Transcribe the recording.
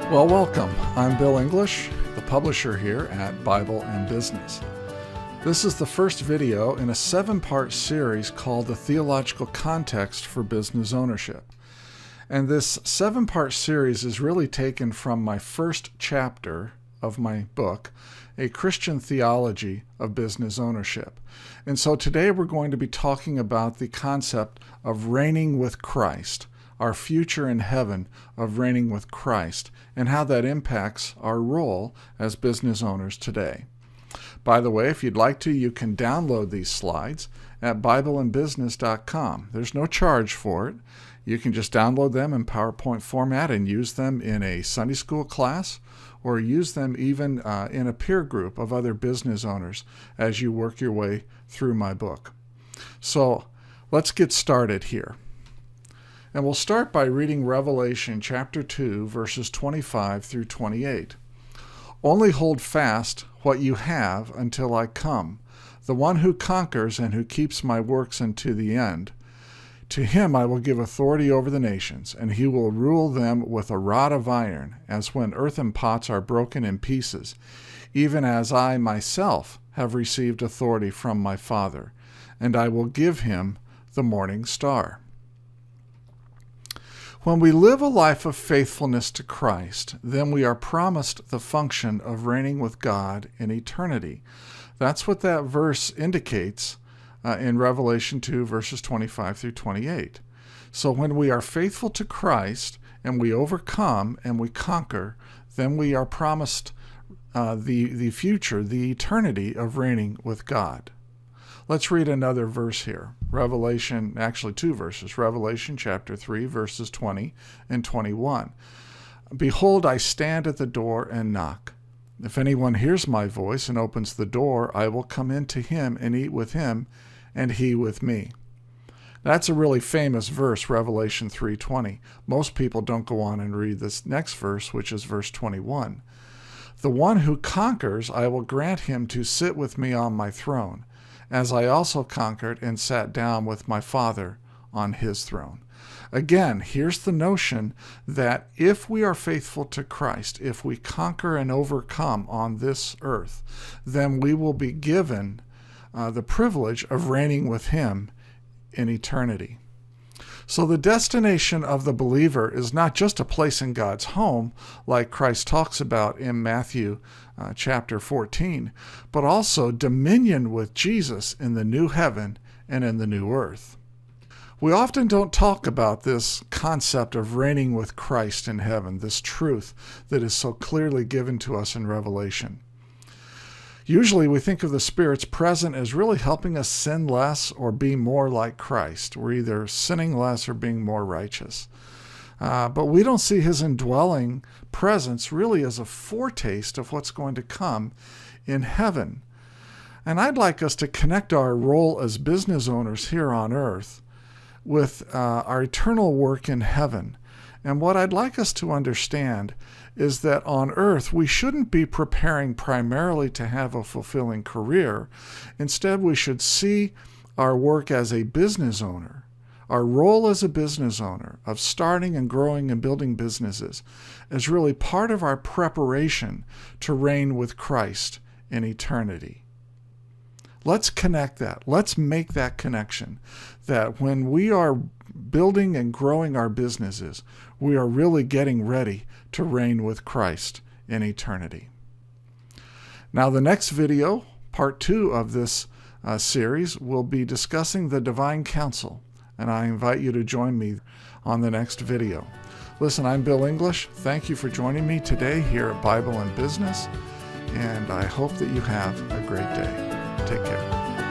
Well, welcome. I'm Bill English, the publisher here at Bible and Business. This is the first video in a 7-part series called The Theological Context for Business Ownership. And this 7-part series is really taken from my first chapter of my book, A Christian Theology of Business Ownership. And so today we're going to be talking about the concept of reigning with Christ, our future in heaven of reigning with Christ, and how that impacts our role as business owners today. By the way, if you'd like to, you can download these slides at bibleandbusiness.com. There's no charge for it. You can just download them in PowerPoint format and use them in a Sunday school class, or use them even in a peer group of other business owners as you work your way through my book. So let's get started here. And we'll start by reading Revelation chapter 2, verses 25 through 28. Only hold fast what you have until I come. The one who conquers and who keeps my works unto the end, to him I will give authority over the nations, and he will rule them with a rod of iron, as when earthen pots are broken in pieces, even as I myself have received authority from my Father, and I will give him the morning star. When we live a life of faithfulness to Christ, then we are promised the function of reigning with God in eternity. That's what that verse indicates in Revelation 2, verses 25 through 28. So when we are faithful to Christ and we overcome and we conquer, then we are promised the future, the eternity of reigning with God. Let's read another verse here. Revelation, actually 2 verses. Revelation chapter 3, verses 20 and 21. Behold, I stand at the door and knock. If anyone hears my voice and opens the door, I will come in to him and eat with him, and he with me. That's a really famous verse, Revelation 3:20. Most people don't go on and read this next verse, which is verse 21. The one who conquers, I will grant him to sit with me on my throne, as I also conquered and sat down with my Father on his throne. Again, here's the notion that if we are faithful to Christ, if we conquer and overcome on this earth, then we will be given the privilege of reigning with him in eternity. So the destination of the believer is not just a place in God's home, like Christ talks about in Matthew chapter 14, but also dominion with Jesus in the new heaven and in the new earth. We often don't talk about this concept of reigning with Christ in heaven, this truth that is so clearly given to us in Revelation. Usually we think of the Spirit's presence as really helping us sin less or be more like Christ. We're either sinning less or being more righteous. But we don't see his indwelling presence really as a foretaste of what's going to come in heaven. And I'd like us to connect our role as business owners here on earth with our eternal work in heaven. And what I'd like us to understand is that on earth, we shouldn't be preparing primarily to have a fulfilling career. Instead, we should see our work as a business owner, our role as a business owner of starting and growing and building businesses, as really part of our preparation to reign with Christ in eternity. Let's connect that. Let's make that connection, that when we are building and growing our businesses, we are really getting ready to reign with Christ in eternity. Now, the next video, part 2 of this series, will be discussing the divine counsel, and I invite you to join me on the next video. Listen, I'm Bill English. Thank you for joining me today here at Bible and Business, and I hope that you have a great day. Take care.